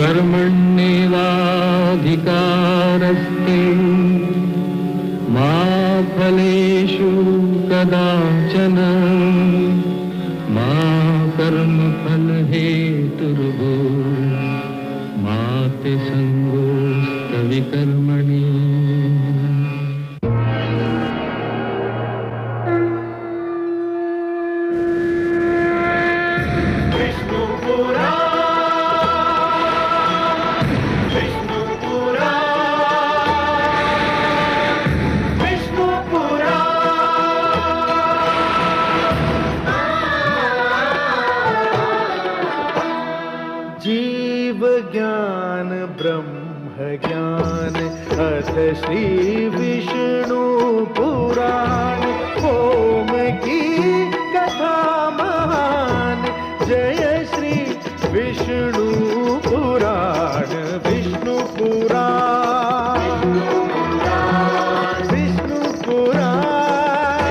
कर्मण्येवाधिकारस्ते मा फलेषु कदाचन मा कर्मफलहेतुर्भो मा ते संगोऽस्तविकर्मणि। ज्ञान ब्रह्म ज्ञान अथ श्री विष्णु पुराण ओम की कथा महान जय श्री विष्णु पुराण विष्णु पुराण विष्णु पुराण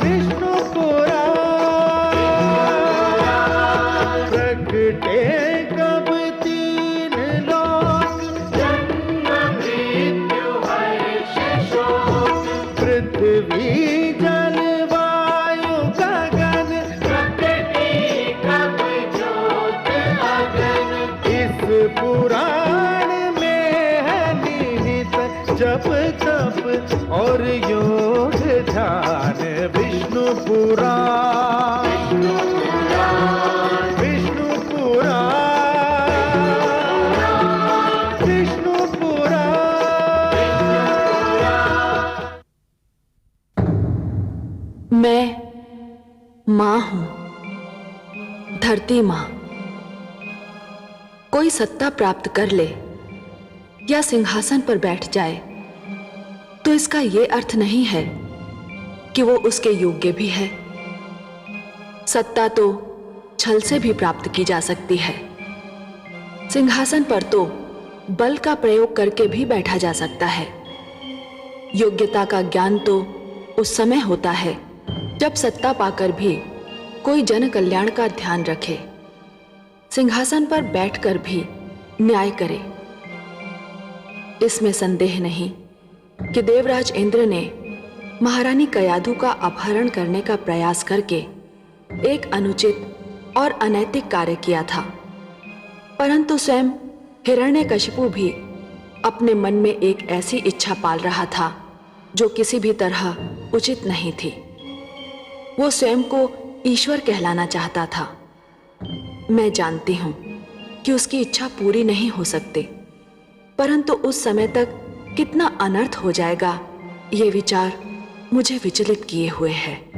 विष्णु पुराण प्रगटे जप तप और योग ध्यान विष्णु पुराण विष्णु पुराण विष्णु पुराण। मैं मां हूं, धरती मां। कोई सत्ता प्राप्त कर ले या सिंहासन पर बैठ जाए तो इसका यह अर्थ नहीं है कि वो उसके योग्य भी है। सत्ता तो छल से भी प्राप्त की जा सकती है। सिंहासन पर तो बल का प्रयोग करके भी बैठा जा सकता है। योग्यता का ज्ञान तो उस समय होता है जब सत्ता पाकर भी कोई जन कल्याण का ध्यान रखे, सिंहासन पर बैठकर भी न्याय करे। इसमें संदेह नहीं कि देवराज इंद्र ने महारानी कयाधु का अपहरण करने का प्रयास करके एक अनुचित और अनैतिक कार्य किया था, परंतु स्वयं हिरण्यकशिपु भी अपने मन में एक ऐसी इच्छा पाल रहा था जो किसी भी तरह उचित नहीं थी। वो स्वयं को ईश्वर कहलाना चाहता था। मैं जानती हूं कि उसकी इच्छा पूरी नहीं हो सकती, परंतु उस समय तक कितना अनर्थ हो जाएगा, ये विचार मुझे विचलित किए हुए है।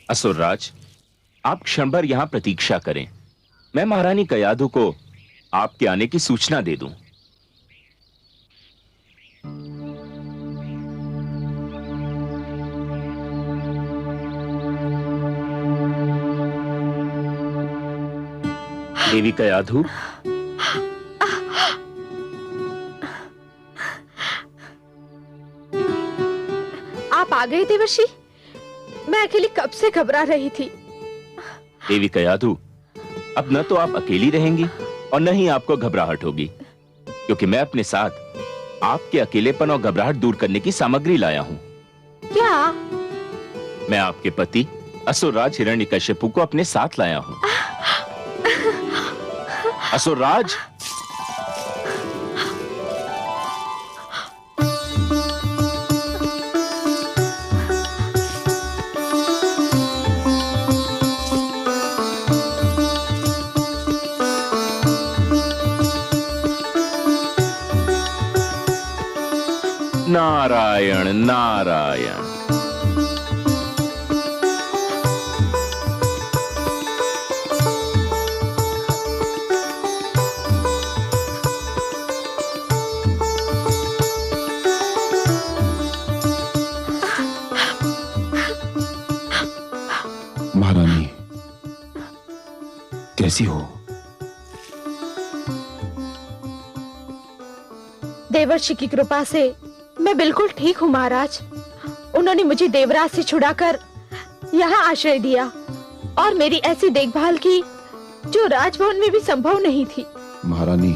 असुरराज, आप क्षण भर यहां प्रतीक्षा करें। मैं महारानी कयाधु को आपके आने की सूचना दे दूं। देवी कयाधु, आप आ गए देवर्षि। मैं अकेली कब से घबरा रही थी। देवी कयाधु, अब न तो आप अकेली रहेंगी और न ही आपको घबराहट होगी, क्योंकि मैं अपने साथ आपके अकेलेपन और घबराहट दूर करने की सामग्री लाया हूं। क्या? मैं आपके पति असुरराज हिरण्यकशिपु को अपने साथ लाया हूं। असुरराज, नारायण नारायण। महारानी, कैसी हो? देवर्षि की कृपा से मैं बिल्कुल ठीक हूँ महाराज। उन्होंने मुझे देवराज से छुड़ाकर यहाँ आश्रय दिया और मेरी ऐसी देखभाल की जो राजभवन में भी संभव नहीं थी। महारानी,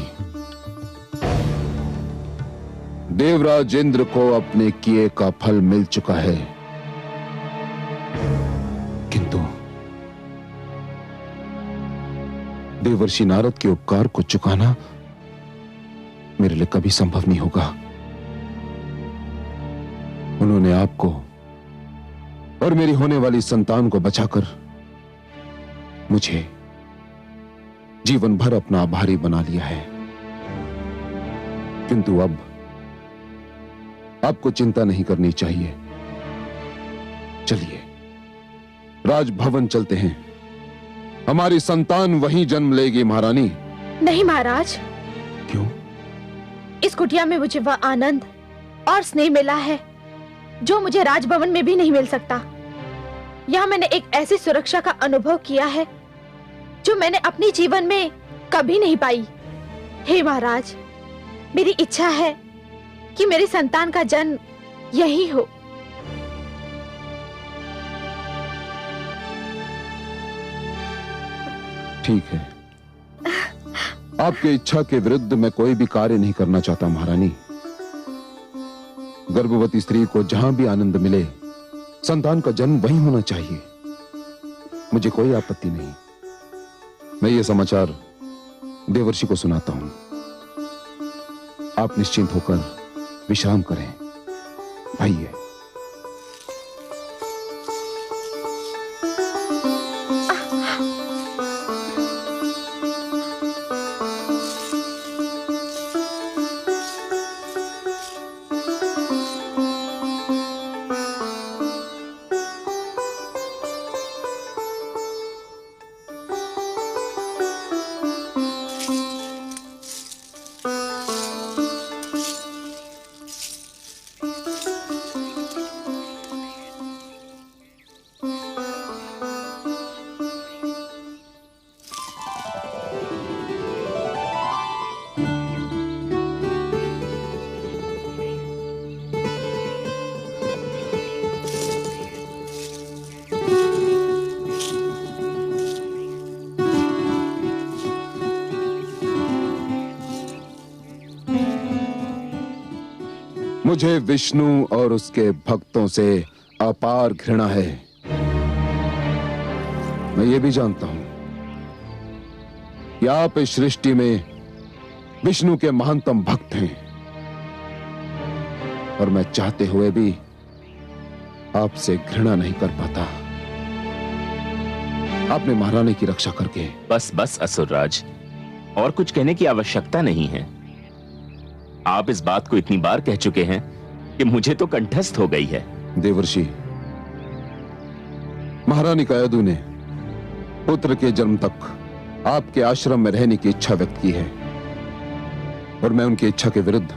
देवराज इंद्र को अपने किए का फल मिल चुका है, किंतु देवर्षि नारद के उपकार को चुकाना मेरे लिए कभी संभव नहीं होगा। उन्होंने आपको और मेरी होने वाली संतान को बचाकर मुझे जीवन भर अपना आभारी बना लिया है, किंतु अब आपको चिंता नहीं करनी चाहिए। चलिए राजभवन चलते हैं, हमारी संतान वहीं जन्म लेगी महारानी। नहीं महाराज। क्यों? इस कुटिया में मुझे वह आनंद और स्नेह मिला है जो मुझे राजभवन में भी नहीं मिल सकता। यहाँ मैंने एक ऐसी सुरक्षा का अनुभव किया है जो मैंने अपने जीवन में कभी नहीं पाई। हे महाराज, मेरी इच्छा है कि मेरी संतान का जन्म यही हो। ठीक है, आपकी इच्छा के विरुद्ध मैं कोई भी कार्य नहीं करना चाहता महारानी। गर्भवती स्त्री को जहां भी आनंद मिले, संतान का जन्म वहीं होना चाहिए, मुझे कोई आपत्ति नहीं। मैं ये समाचार देवर्षि को सुनाता हूं। आप निश्चिंत होकर विश्राम करें। आइए। मुझे विष्णु और उसके भक्तों से अपार घृणा है। मैं ये भी जानता हूं कि आप इस सृष्टि में विष्णु के महानतम भक्त हैं, और मैं चाहते हुए भी आपसे घृणा नहीं कर पाता। आपने महारानी की रक्षा करके। बस बस असुरराज, और कुछ कहने की आवश्यकता नहीं है। आप इस बात को इतनी बार कह चुके हैं कि मुझे तो कंठस्थ हो गई है। देवर्षि, महारानी कयाधु ने पुत्र के जन्म तक आपके आश्रम में रहने की इच्छा व्यक्त की है, और मैं उनकी इच्छा के विरुद्ध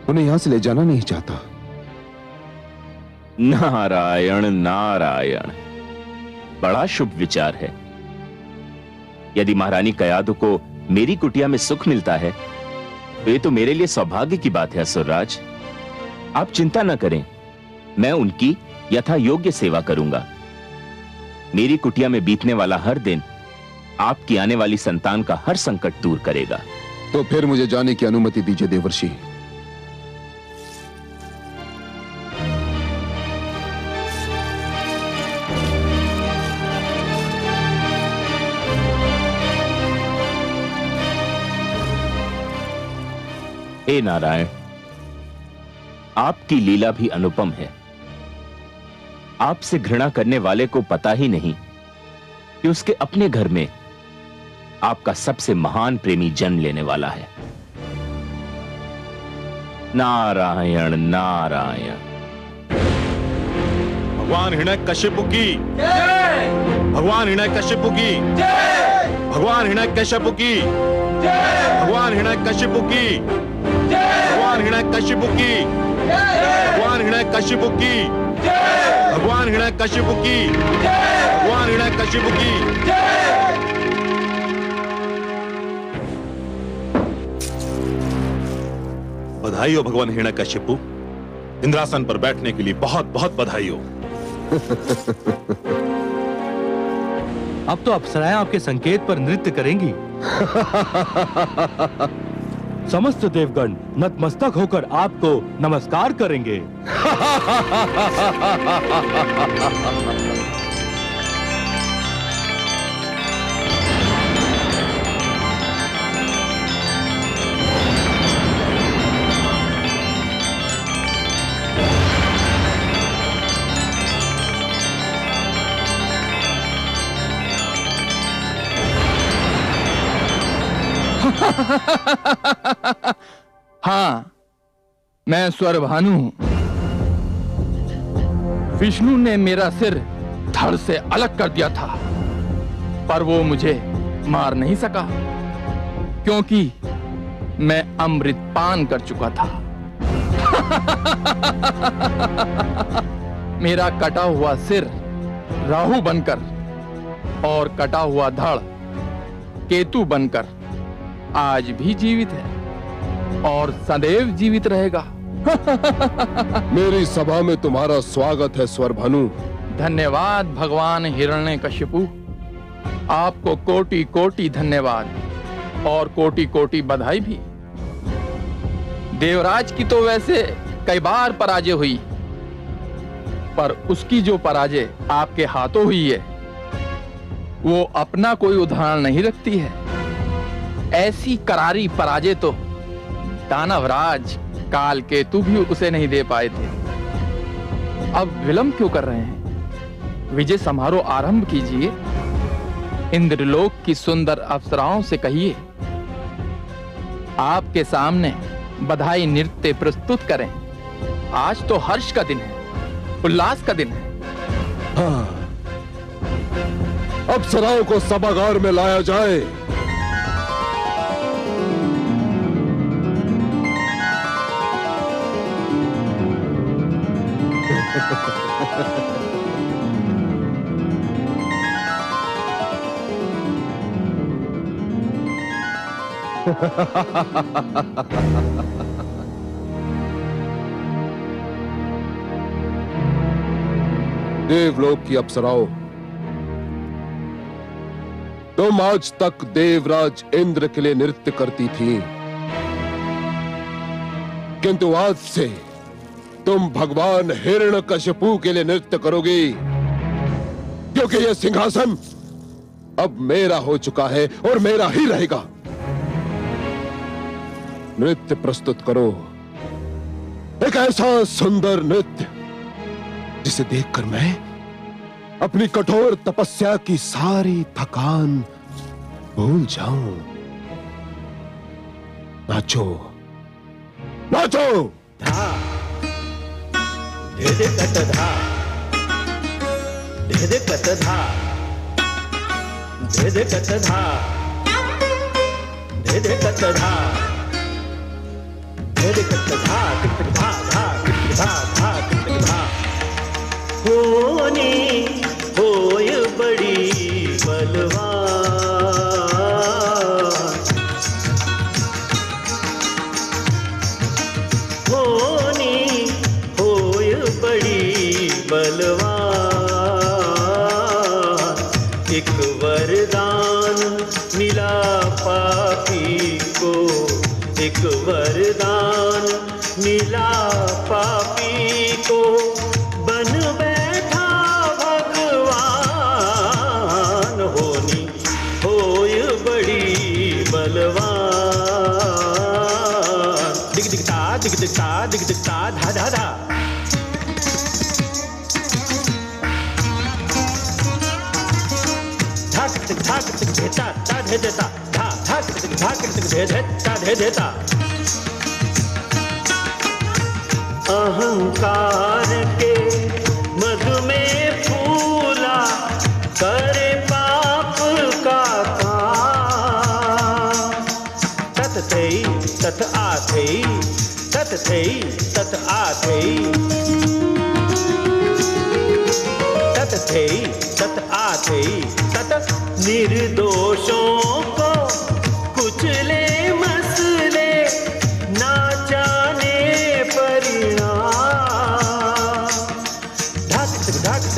उन्हें यहां से ले जाना नहीं चाहता। नारायण नारायण, बड़ा शुभ विचार है। यदि महारानी कयाधु को मेरी कुटिया में सुख मिलता है तो ये तो मेरे लिए सौभाग्य की बात है। असुरराज, आप चिंता न करें, मैं उनकी यथा योग्य सेवा करूंगा। मेरी कुटिया में बीतने वाला हर दिन आपकी आने वाली संतान का हर संकट दूर करेगा। तो फिर मुझे जाने की अनुमति दीजिए देवर्षि। हे नारायण, आपकी लीला भी अनुपम है। आपसे घृणा करने वाले को पता ही नहीं कि उसके अपने घर में आपका सबसे महान प्रेमी जन्म लेने वाला है। नारायण नारायण। भगवान हिरण्यकशिपु की जय। भगवान हिरण्यकशिपु की जय। भगवान हिरण्यकशिपु की जय। भगवान हिरण्यकशिपु की जय। भगवान हिरण्यकशिपु की जय। भगवान हिरण्यकशिपु की जय। भगवान हिरण्यकशिपु की जय। भगवान हिरण्यकशिपु की जय। बधाई हो भगवान हिरण्यकशिपु। इंद्रासन पर बैठने के लिए बहुत बहुत बधाई हो। अब तो अप्सराएं आपके संकेत पर नृत्य करेंगी। समस्त देवगण नतमस्तक होकर आपको नमस्कार करेंगे। हाँ, मैं स्वरभानु हूं। विष्णु ने मेरा सिर धड़ से अलग कर दिया था, पर वो मुझे मार नहीं सका क्योंकि मैं अमृत पान कर चुका था। मेरा कटा हुआ सिर राहु बनकर और कटा हुआ धड़ केतु बनकर आज भी जीवित है और सदैव जीवित रहेगा। मेरी सभा में तुम्हारा स्वागत है स्वरभानु। धन्यवाद भगवान हिरण्यकशिपु, आपको कोटि कोटि धन्यवाद और कोटि कोटि बधाई भी। देवराज की तो वैसे कई बार पराजय हुई, पर उसकी जो पराजय आपके हाथों हुई है वो अपना कोई उदाहरण नहीं रखती है। ऐसी करारी पराजय तो दानवराज कालकेतु भी उसे नहीं दे पाए थे। अब विलंब क्यों कर रहे हैं? विजय समारोह आरंभ कीजिए। इंद्रलोक की सुंदर अप्सराओं से कहिए आपके सामने बधाई नृत्य प्रस्तुत करें। आज तो हर्ष का दिन है, उल्लास का दिन है। हाँ, अप्सराओं को सभागार में लाया जाए। देवलोक की अप्सराओं, तुम आज तक देवराज इंद्र के लिए नृत्य करती थी, किंतु आज से तुम भगवान हिरण्यकशिपु के लिए नृत्य करोगी, क्योंकि यह सिंहासन अब मेरा हो चुका है और मेरा ही रहेगा। नृत्य प्रस्तुत करो, एक ऐसा सुंदर नृत्य जिसे देखकर मैं अपनी कठोर तपस्या की सारी थकान भूल जाऊं। नाचो, नाचो। धा धे कट धा, धे कट धा, धे कट धा, धे कट धा, धे कट धा, टिक टिक धा धा, टिक धा धा, टिक टिक धा। होनी होय बड़ी बलवान, होनी होय बड़ी बलवान। एक वरदान मिला पापी को, एक वरदान मिला पापी को, बन बैठा भगवान। होनी होय बड़ी बलवान। दिग दिगता दिग दिगता दिग दिगता धा धा धा। धाक तिग धेता ता धे देता, धा धाक तिग धे धेता धे देता। अहंकार के मधु में फूला, करे पाप का काम। तत थई तत आथई, तत थई तत आथई, तत थई तत आथई। तत निर्दोषों को कुचले मसले, ना जाने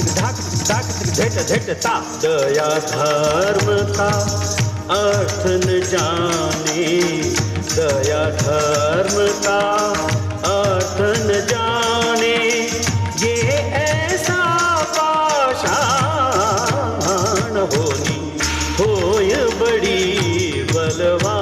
झटता दया धर्म का अर्थ न जाने, दया धर्म का अर्थ न जाने, ये ऐसा पाषाण होनी होय बड़ी बलवान।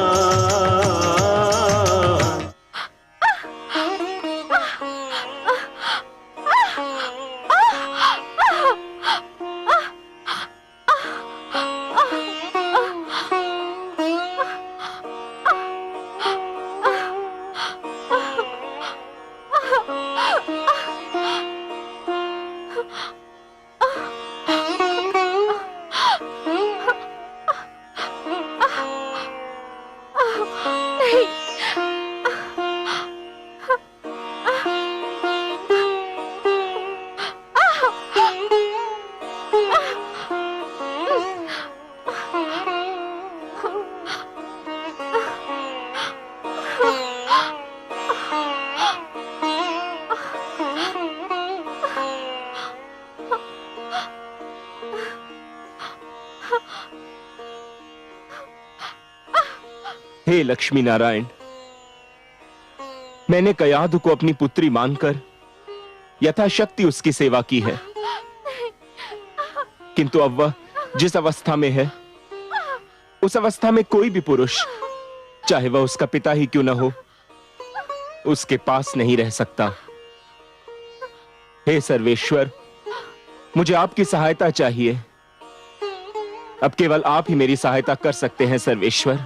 हे लक्ष्मी नारायण, मैंने कयाधु को अपनी पुत्री मानकर यथाशक्ति उसकी सेवा की है, किंतु अब वह जिस अवस्था में है, उस अवस्था में कोई भी पुरुष, चाहे वह उसका पिता ही क्यों न हो, उसके पास नहीं रह सकता। हे सर्वेश्वर, मुझे आपकी सहायता चाहिए। अब केवल आप ही मेरी सहायता कर सकते हैं सर्वेश्वर।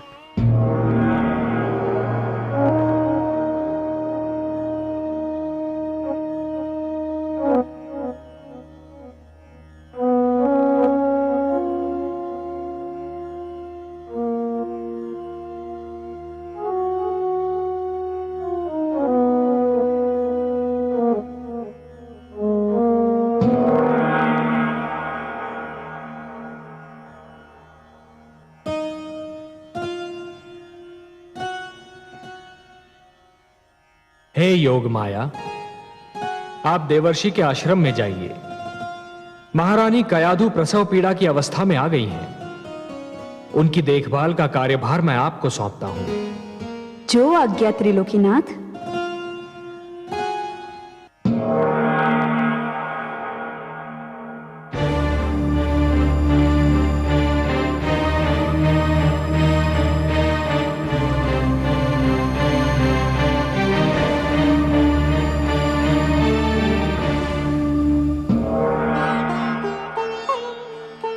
हे योग माया, आप देवर्षि के आश्रम में जाइए। महारानी कयाधु प्रसव पीड़ा की अवस्था में आ गई हैं। उनकी देखभाल का कार्यभार मैं आपको सौंपता हूं। जो आज्ञा त्रिलोकीनाथ।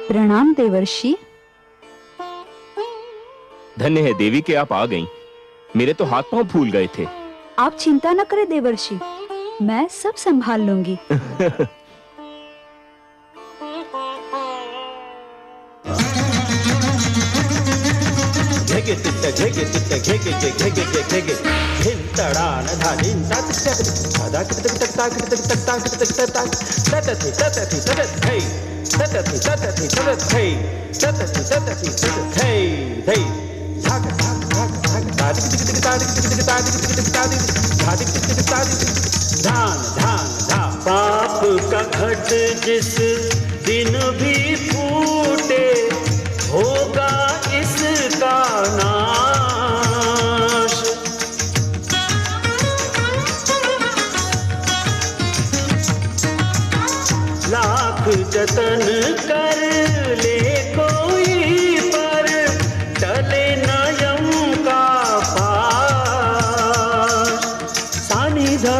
प्रणाम देवर्षि। धन्य है देवी कि आप आ गईं। मेरे तो हाथ पांव फूल गए थे। आप चिंता न करें देवर्षि, मैं सब संभाल लूंगी। पाप का घट जिस दिन भी फूटे, होगा इसका नाश। लाख जतन कर ले कोई, पर टले न यम का पाश। सानिधा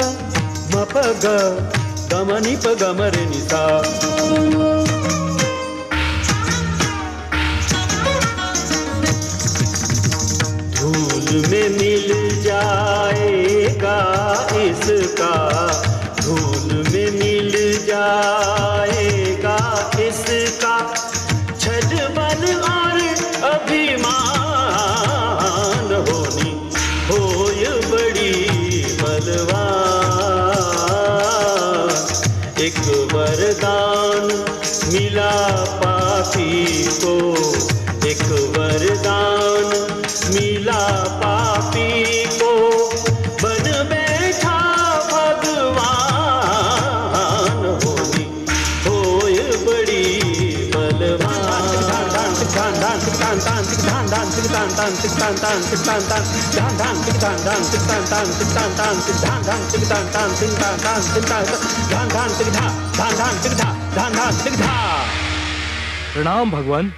मपग गमनि पगमर निसा। धूल में मिल जाएगा इसका, धूल में मिल जाएगा इसका छजबन और अभिमान। होनी होय बड़ी बलवान। एक वरदान मिला पापी को, एक वरदान मिला पापी को, बन बैठा भगवान। होनी होय दान तिक दान दान तिक दान दान तिक दान दान तिक दान दान तिक दान दान दान दान तिक दान दान तिक दान दान तिक दान दान तिक दान दान तिक दान दान तिक दान दान तिक दान दान दान तिक धा दान दान तिक धा दान दान तिक धा। प्रणाम भगवान।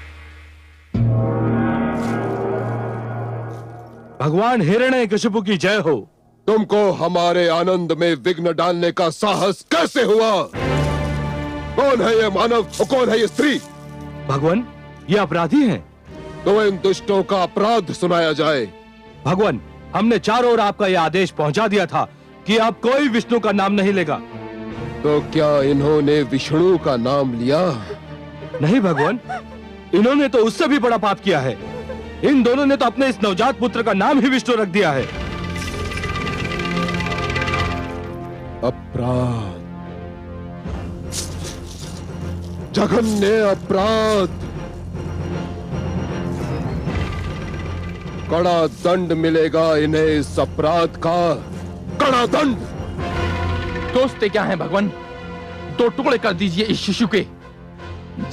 भगवान हिरण्यकशिपु की जय हो। तुमको हमारे आनंद में विघ्न डालने का साहस कैसे हुआ? कौन है ये मानव और कौन है ये स्त्री? भगवान, ये अपराधी हैं। तो इन दुष्टों का अपराध सुनाया जाए। भगवान, हमने चारों ओर आपका यह आदेश पहुंचा दिया था कि अब कोई विष्णु का नाम नहीं लेगा। तो क्या इन्होंने विष्णु का नाम लिया? नहीं भगवान, इन्होंने तो उससे भी बड़ा पाप किया है। इन दोनों ने तो अपने इस नवजात पुत्र का नाम ही विष्णु रख दिया है। अपराध, जघन्य अपराध। कड़ा दंड मिलेगा इन्हें इस अपराध का, कड़ा दंड। दोस्ते क्या है भगवान? 2 टुकड़े कर दीजिए इस शिशु के।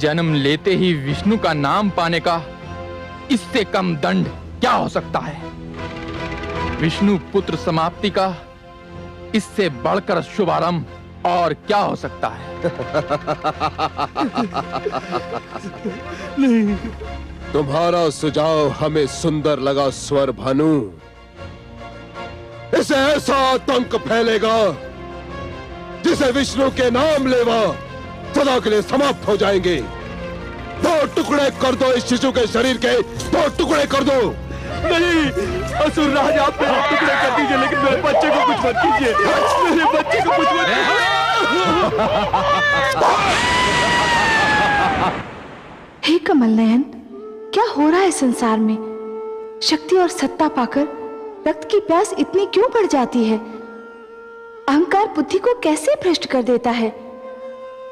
जन्म लेते ही विष्णु का नाम पाने का इससे कम दंड क्या हो सकता है? विष्णु पुत्र समाप्ति का इससे बढ़कर शुभारंभ और क्या हो सकता है? नहीं। तुम्हारा सुझाव हमें सुंदर लगा स्वर भानु। इसे ऐसा आतंक फैलेगा जिसे विष्णु के नाम लेवा सदा के लिए समाप्त हो जाएंगे। 2 टुकड़े कर दो इस शिशु के शरीर के, 2 टुकड़े कर दो। नहीं, असुर राज, आप मेरे टुकड़े कर दीजिए, लेकिन मेरे बच्चे को कुछ मत कीजिए। मेरे बच्चे को कुछ मत कीजिए। हे कमल नयन, क्या हो रहा है संसार में? शक्ति और सत्ता पाकर रक्त की प्यास इतनी क्यों बढ़ जाती है? अहंकार बुद्धि को कैसे भ्रष्ट कर देता है?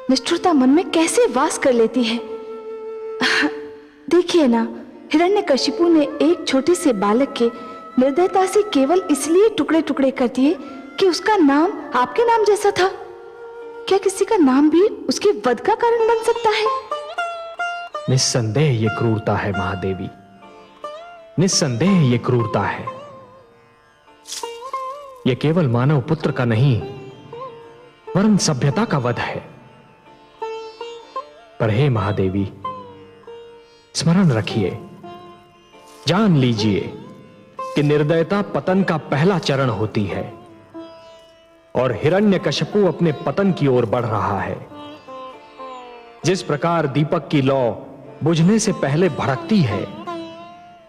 निष्ठुरता मन में कैसे वास कर लेती है? देखिए ना, हिरण्यकशिपु ने एक छोटे से बालक के निर्दयता से केवल इसलिए टुकड़े टुकड़े कर दिए कि उसका नाम आपके नाम जैसा था। क्या किसी का नाम भी उसके वध का कारण बन सकता है? निस्संदेह ये क्रूरता है महादेवी, निस्संदेह ये क्रूरता है। ये केवल मानव पुत्र का नहीं वरन सभ्यता का वध है। पर हे महादेवी, स्मरण रखिए, जान लीजिए कि निर्दयता पतन का पहला चरण होती है और हिरण्यकशिपु अपने पतन की ओर बढ़ रहा है। जिस प्रकार दीपक की लौ बुझने से पहले भड़कती है,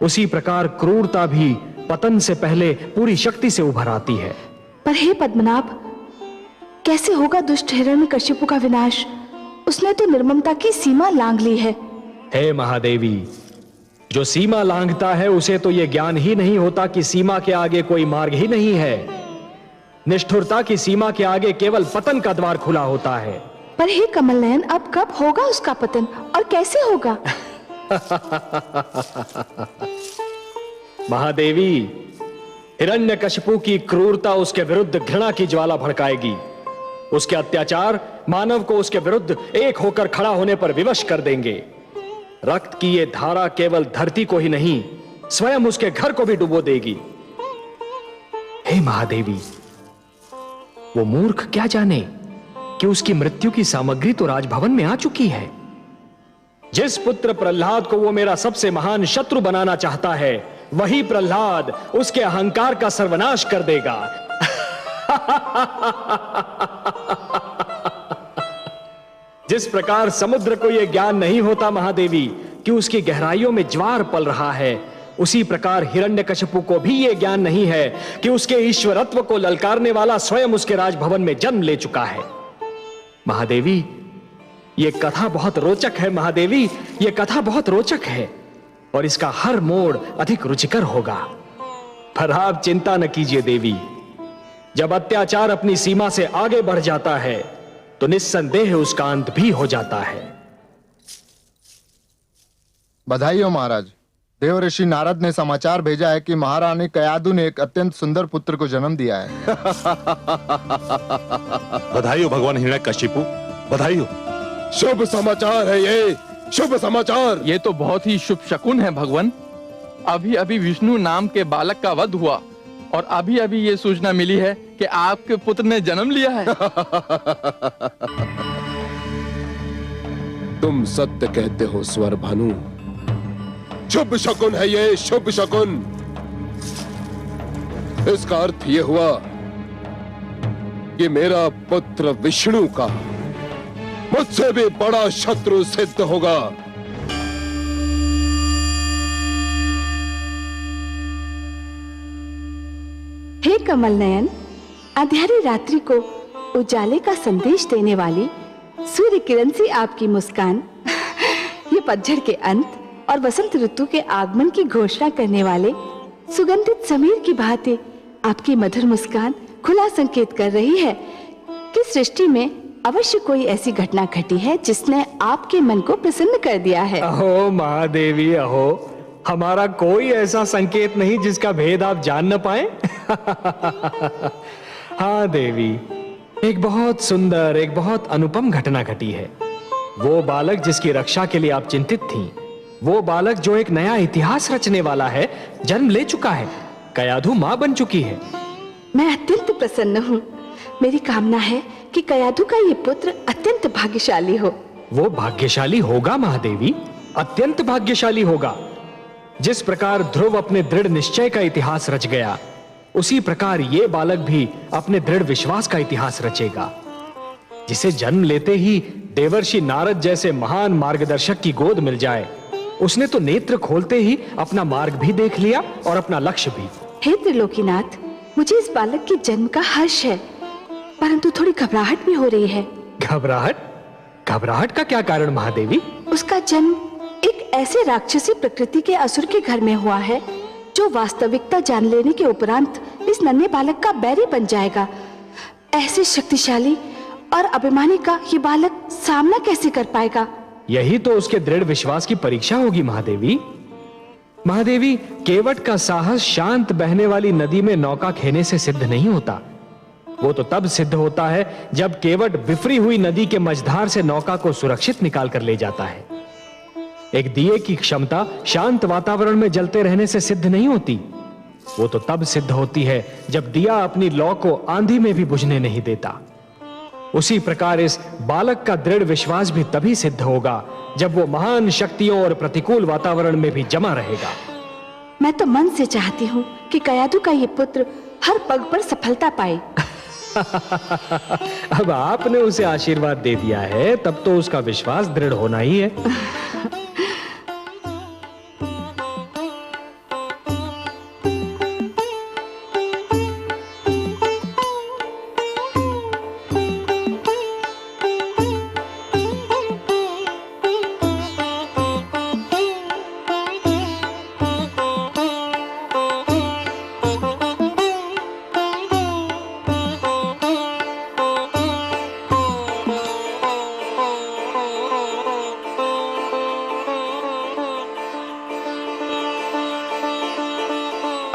उसी प्रकार क्रूरता भी पतन से पहले पूरी शक्ति से उभर आती है। पर हे पद्मनाभ, कैसे होगा दुष्ट हिरण्यकशिपु का विनाश? उसने तो निर्ममता की सीमा लांघ ली है। हे महादेवी, जो सीमा लांघता है उसे तो यह ज्ञान ही नहीं होता कि सीमा के आगे कोई मार्ग ही नहीं है। निष्ठुरता की सीमा के आगे केवल पतन का द्वार खुला होता है। पर हे कमल नयन, अब कब होगा उसका पतन और कैसे होगा? महादेवी, हिरण्यकशिपु की क्रूरता उसके विरुद्ध घृणा की ज्वाला भड़काएगी। उसके अत्याचार मानव को उसके विरुद्ध एक होकर खड़ा होने पर विवश कर देंगे। रक्त की ये धारा केवल धरती को ही नहीं, स्वयं उसके घर को भी डुबो देगी। हे महादेवी, वो मूर्ख क्या जाने कि उसकी मृत्यु की सामग्री तो राजभवन में आ चुकी है। जिस पुत्र प्रहलाद को वो मेरा सबसे महान शत्रु बनाना चाहता है, वही प्रहलाद उसके अहंकार का सर्वनाश कर देगा। जिस प्रकार समुद्र को यह ज्ञान नहीं होता महादेवी कि उसकी गहराइयों में ज्वार पल रहा है, उसी प्रकार हिरण्यकशिपु को भी यह ज्ञान नहीं है कि उसके ईश्वरत्व को ललकारने वाला स्वयं उसके राजभवन में जन्म ले चुका है। महादेवी, यह कथा बहुत रोचक है। महादेवी, यह कथा बहुत रोचक है और इसका हर मोड़ अधिक रुचिकर होगा। पर आप चिंता न कीजिए देवी, जब अत्याचार अपनी सीमा से आगे बढ़ जाता है तो निस्संदेह उसका अंत भी हो जाता है। बधाई हो महाराज। देव ऋषि नारद ने समाचार भेजा है कि महारानी कयादु ने एक अत्यंत सुंदर पुत्र को जन्म दिया है। बधाई हो भगवान हिरण्यकशिपु, बधाई हो। शुभ समाचार है ये, शुभ समाचार। ये तो बहुत ही शुभ शकुन है भगवान। अभी अभी विष्णु नाम के बालक का वध हुआ और अभी अभी ये सूचना मिली है कि आपके पुत्र ने जन्म लिया है। तुम सत्य कहते हो स्वर भानु। शुभ शकुन है ये, शुभ शकुन। इसका अर्थ ये हुआ कि मेरा पुत्र विष्णु का मुझसे भी बड़ा शत्रु सिद्ध होगा। हे कमल नयन, अंधेरी रात्रि को उजाले का संदेश देने वाली सूर्य किरण सी आपकी मुस्कान, ये पतझड़ के अंत और वसंत ऋतु के आगमन की घोषणा करने वाले सुगंधित समीर की भांति आपकी मधुर मुस्कान खुला संकेत कर रही है कि सृष्टि में अवश्य कोई ऐसी घटना घटी है जिसने आपके मन को प्रसन्न कर दिया है। अहो महादेवी, अहो, हमारा कोई ऐसा संकेत नहीं जिसका भेद आप जान न पाए। हाँ देवी, एक बहुत सुंदर, एक बहुत अनुपम घटना घटी है। वो बालक जिसकी रक्षा के लिए आप चिंतित थीं, वो बालक जो एक नया इतिहास रचने वाला है, जन्म ले चुका है। कयाधु मां बन चुकी है। मैं अत्यंत प्रसन्न हूँ। मेरी कामना है कि कयाधु का ये पुत्र अत्यंत भाग्यशाली हो। वो भाग्यशाली होगा महादेवी, अत्यंत भाग्यशाली होगा। जिस प्रकार ध्रुव अपने दृढ़ निश्चय का इतिहास रच गया, उसी प्रकार ये बालक भी अपने दृढ़ विश्वास का इतिहास रचेगा। जिसे जन्म लेते ही देवर्षि नारद जैसे महान मार्गदर्शक की गोद मिल जाए, उसने तो नेत्र खोलते ही अपना मार्ग भी देख लिया और अपना लक्ष्य भी। हे त्रिलोकीनाथ, मुझे इस बालक के जन्म का हर्ष है, परंतु थोड़ी घबराहट भी हो रही है। घबराहट? घबराहट का क्या कारण महादेवी? उसका जन्म एक ऐसे राक्षसी प्रकृति के असुर के घर में हुआ है जो वास्तविकता जान लेने के उपरांत इस नन्हे बालक का बैरी बन जाएगा। ऐसे शक्तिशाली और अभिमानी का ये बालक सामना कैसे कर पाएगा? यही तो उसके दृढ़ विश्वास की परीक्षा होगी महादेवी। महादेवी, केवट का साहस शांत बहने वाली नदी में नौका खेने से सिद्ध नहीं होता। वो तो तब सिद्ध होता है जब केवट बिफरी हुई नदी के मझधार से नौका को सुरक्षित निकाल कर ले जाता है। एक दिए की क्षमता शांत वातावरण में जलते रहने से सिद्ध नहीं होती। वो तो तब सिद्ध होती है जब दिया अपनी लौ को आंधी में भी बुझने नहीं देता। उसी प्रकार इस बालक का दृढ़ विश्वास भी तभी सिद्ध होगा जब वो महान शक्तियों और प्रतिकूल वातावरण में भी जमा रहेगा। मैं तो मन से चाहती हूँ कि कयाधु का ये पुत्र हर पग पर सफलता पाए। अब आपने उसे आशीर्वाद दे दिया है, तब तो उसका विश्वास दृढ़ होना ही है।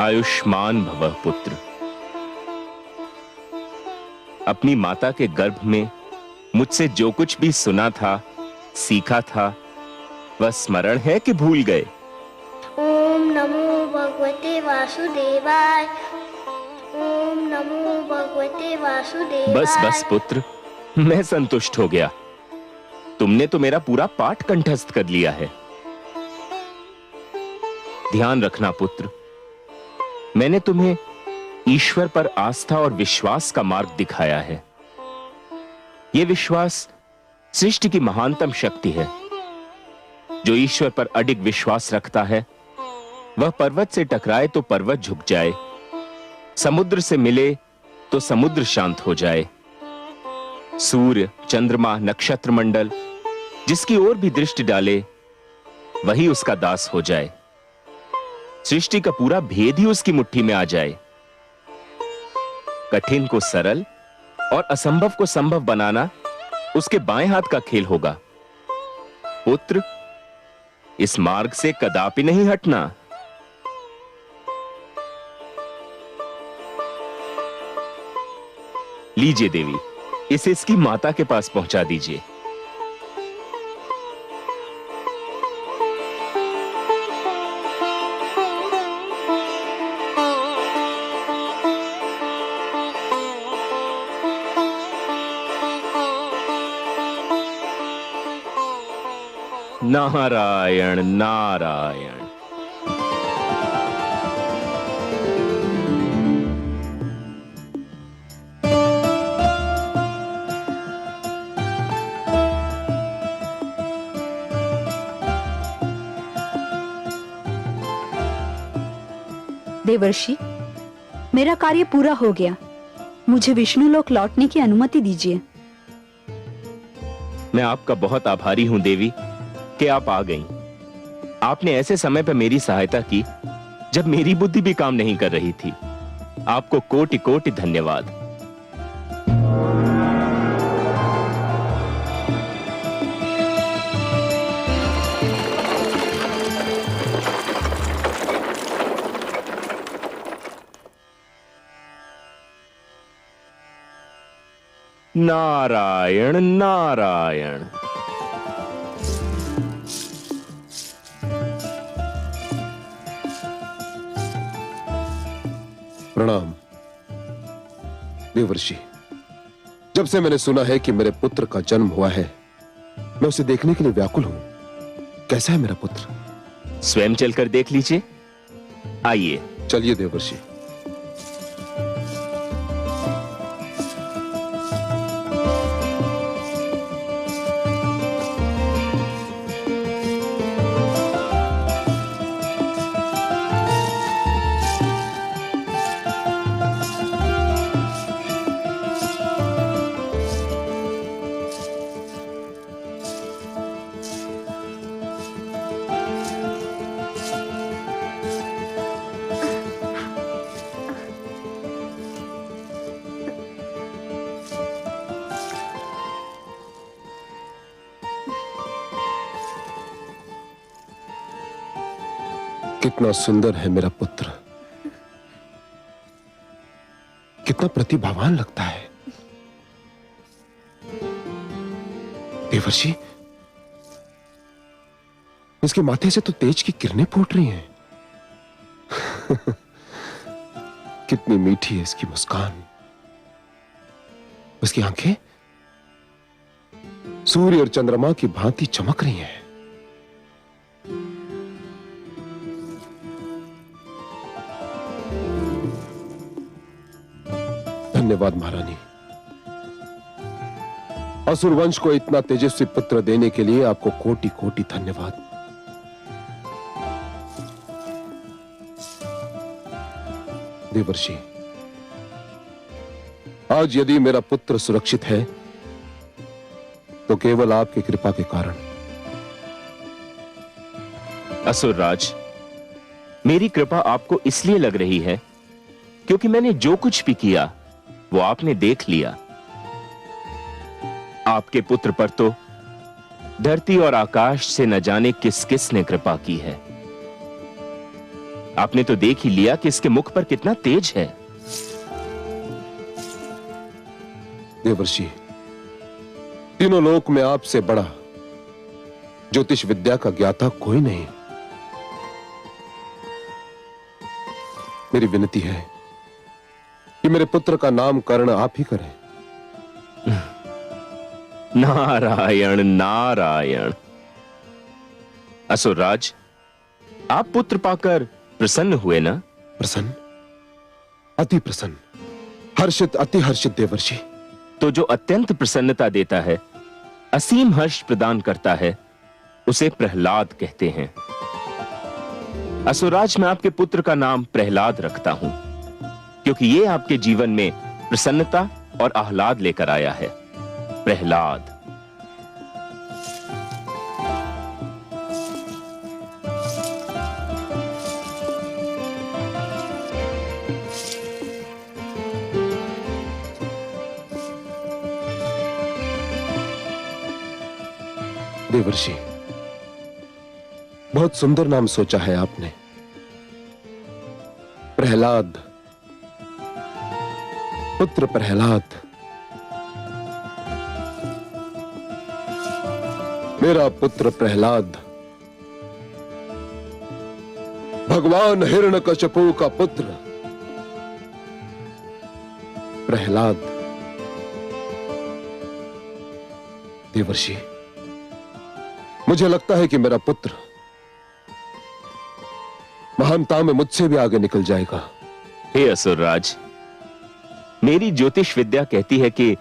आयुष्मान भवः पुत्र। अपनी माता के गर्भ में मुझसे जो कुछ भी सुना था, सीखा था, वह स्मरण है कि भूल गए? ओम नमो भगवते वासुदेवाय। ओम नमो भगवते वासुदेवाय। बस बस पुत्र, मैं संतुष्ट हो गया। तुमने तो मेरा पूरा पाठ कंठस्थ कर लिया है। ध्यान रखना पुत्र, मैंने तुम्हें ईश्वर पर आस्था और विश्वास का मार्ग दिखाया है। यह विश्वास सृष्टि की महानतम शक्ति है। जो ईश्वर पर अडिग विश्वास रखता है, वह पर्वत से टकराए तो पर्वत झुक जाए, समुद्र से मिले तो समुद्र शांत हो जाए। सूर्य, चंद्रमा, नक्षत्र मंडल जिसकी ओर भी दृष्टि डाले, वही उसका दास हो जाए। सृष्टि का पूरा भेद ही उसकी मुट्ठी में आ जाए। कठिन को सरल और असंभव को संभव बनाना उसके बाएं हाथ का खेल होगा। पुत्र, इस मार्ग से कदापि नहीं हटना। लीजिए देवी, इसे इसकी माता के पास पहुंचा दीजिए। नारायण नारायण। देवर्षि, मेरा कार्य पूरा हो गया। मुझे विष्णु लोक लौटने की अनुमति दीजिए। मैं आपका बहुत आभारी हूं देवी कि आप आ गईं। आपने ऐसे समय पर मेरी सहायता की जब मेरी बुद्धि भी काम नहीं कर रही थी। आपको कोटि कोटि धन्यवाद। नारायण नारायण। प्रणाम देवर्षि। जब से मैंने सुना है कि मेरे पुत्र का जन्म हुआ है, मैं उसे देखने के लिए व्याकुल हूं। कैसा है मेरा पुत्र? स्वयं चलकर देख लीजिए। आइए। चलिए देवर्षि। कितना सुंदर है मेरा पुत्र, कितना प्रतिभावान लगता है। देवर्षि, इसके माथे से तो तेज की किरणें फूट रही हैं। कितनी मीठी है इसकी मुस्कान। उसकी आंखें सूर्य और चंद्रमा की भांति चमक रही हैं। धन्यवाद महारानी। असुर वंश को इतना तेजस्वी पुत्र देने के लिए आपको कोटि कोटि धन्यवाद। देवर्षि, आज यदि मेरा पुत्र सुरक्षित है तो केवल आपकी कृपा के कारण। असुरराज, मेरी कृपा आपको इसलिए लग रही है क्योंकि मैंने जो कुछ भी किया वो आपने देख लिया। आपके पुत्र पर तो धरती और आकाश से न जाने किस किस ने कृपा की है। आपने तो देख ही लिया कि इसके मुख पर कितना तेज है। देवर्षि, तीनों लोक में आपसे बड़ा ज्योतिष विद्या का ज्ञाता कोई नहीं। मेरी विनती है कि मेरे पुत्र का नामकरण आप ही करें। नारायण नारायण। असुरराज, आप पुत्र पाकर प्रसन्न हुए ना? प्रसन्न, अति प्रसन्न, हर्षित, अति हर्षित देवर्षि। तो जो अत्यंत प्रसन्नता देता है, असीम हर्ष प्रदान करता है, उसे प्रहलाद कहते हैं। असुरराज, मैं आपके पुत्र का नाम प्रहलाद रखता हूं क्योंकि ये आपके जीवन में प्रसन्नता और आह्लाद लेकर आया है। प्रहलाद। देवर्षि, बहुत सुंदर नाम सोचा है आपने। प्रहलाद, पुत्र प्रहलाद। मेरा पुत्र प्रहलाद भगवान हिरण्यकशिपु का पुत्र प्रहलाद। देवर्षि, मुझे लगता है कि मेरा पुत्र महानता में मुझसे भी आगे निकल जाएगा। हे असुरराज, मेरी ज्योतिष विद्या कहती है कि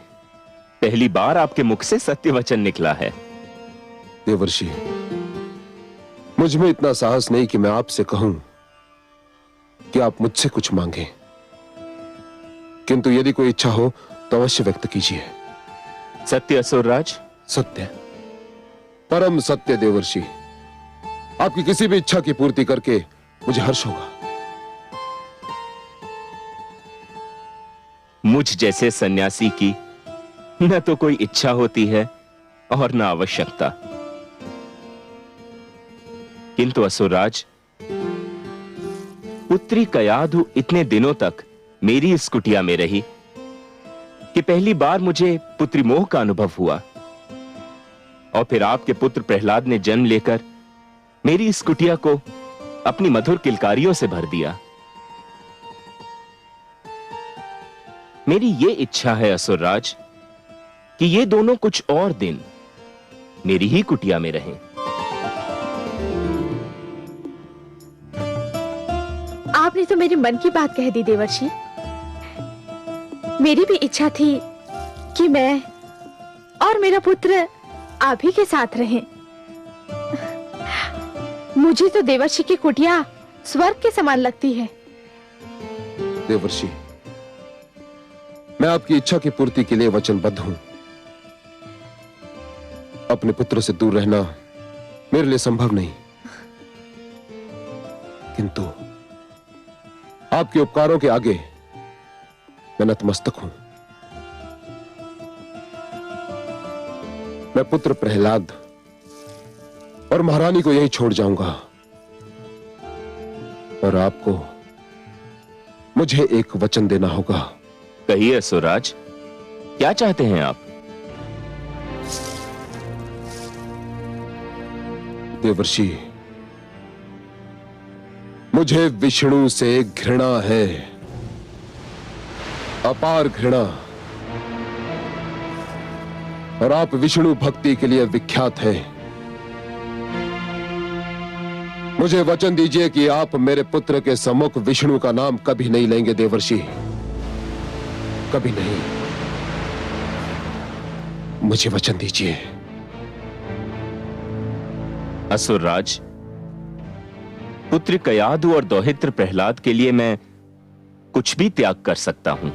पहली बार आपके मुख से सत्य वचन निकला है। देवर्षि, मुझ में इतना साहस नहीं कि मैं आपसे कहूं कि आप मुझसे कुछ मांगें, किंतु यदि कोई इच्छा हो तो अवश्य व्यक्त कीजिए। सत्य असुरराज? सत्य, परम सत्य देवर्षि। आपकी किसी भी इच्छा की पूर्ति करके मुझे हर्ष होगा। मुझ जैसे सन्यासी की न तो कोई इच्छा होती है और न आवश्यकता, किंतु असुरराज, पुत्री कयाधु इतने दिनों तक मेरी इस कुटिया में रही कि पहली बार मुझे पुत्री मोह का अनुभव हुआ, और फिर आपके पुत्र प्रहलाद ने जन्म लेकर मेरी इस कुटिया को अपनी मधुर किलकारियों से भर दिया। मेरी ये इच्छा है असुरराज कि ये दोनों कुछ और दिन मेरी ही कुटिया में रहें। आपने तो मेरे मन की बात कह दी देवर्षि। मेरी भी इच्छा थी कि मैं और मेरा पुत्र आप ही के साथ रहें। मुझे तो देवर्षि की कुटिया स्वर्ग के समान लगती है। देवर्षि, मैं आपकी इच्छा की पूर्ति के लिए वचनबद्ध हूं। अपने पुत्र से दूर रहना मेरे लिए संभव नहीं, किंतु आपके उपकारों के आगे मैं नतमस्तक हूं। मैं पुत्र प्रहलाद और महारानी को यही छोड़ जाऊंगा, और आपको मुझे एक वचन देना होगा। कहिए असुरराज, क्या चाहते हैं आप? देवर्षि, मुझे विष्णु से घृणा है, अपार घृणा, और आप विष्णु भक्ति के लिए विख्यात हैं। मुझे वचन दीजिए कि आप मेरे पुत्र के सम्मुख विष्णु का नाम कभी नहीं लेंगे देवर्षि, कभी नहीं। मुझे वचन दीजिए। असुरराज, पुत्र कयाधु और दौहित्र प्रहलाद के लिए मैं कुछ भी त्याग कर सकता हूं।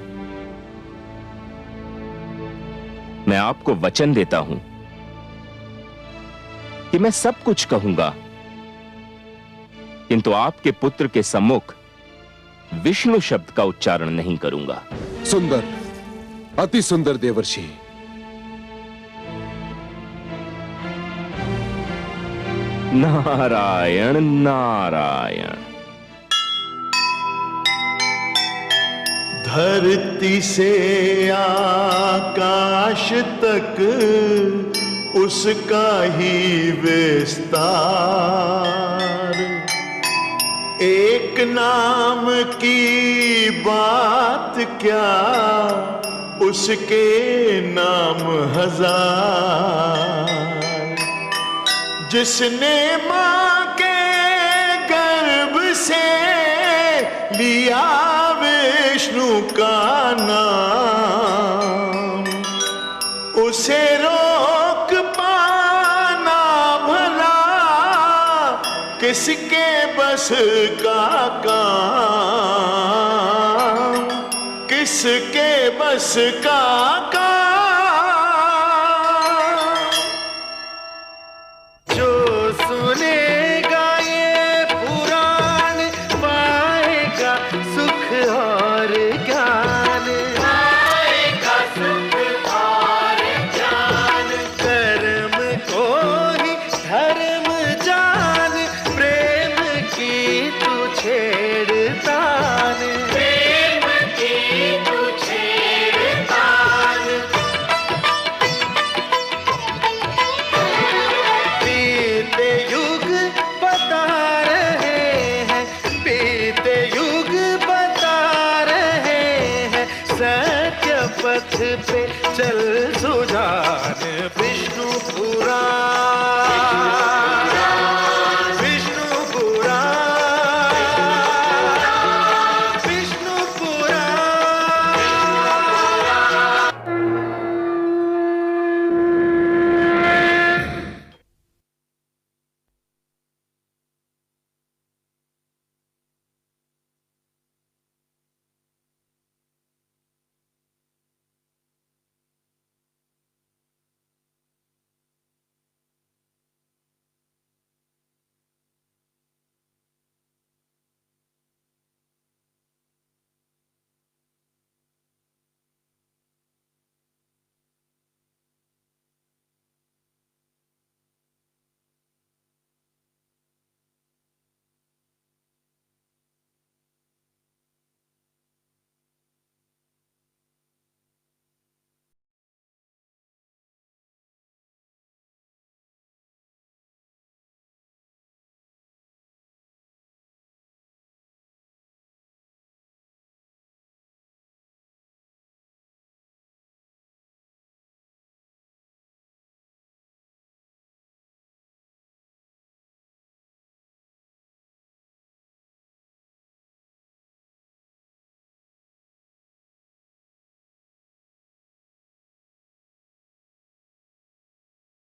मैं आपको वचन देता हूं कि मैं सब कुछ कहूंगा, किंतु आपके पुत्र के सम्मुख विष्णु शब्द का उच्चारण नहीं करूंगा। सुंदर, अति सुंदर देवर्षि। नारायण नारायण। धरती से आकाश तक उसका ही विस्तार, एक नाम की बात क्या, उसके नाम हजार। जिसने मां के गर्भ से लिया विष्णु का नाम, उसे रोक पाना भला किसके बस का काम, किसके बस का काम। जो सुनेगा ये पुराण पाएगा सुख और ज्ञान, पाएगा सुख और ज्ञान। कर्म को ही धर्म जान, प्रेम की तू छेड़तान, प्रेम की तू छेड़तान। बीते युग बता रहे हैं, बीते युग बता रहे हैं, सत्य पथ पे चल सुझा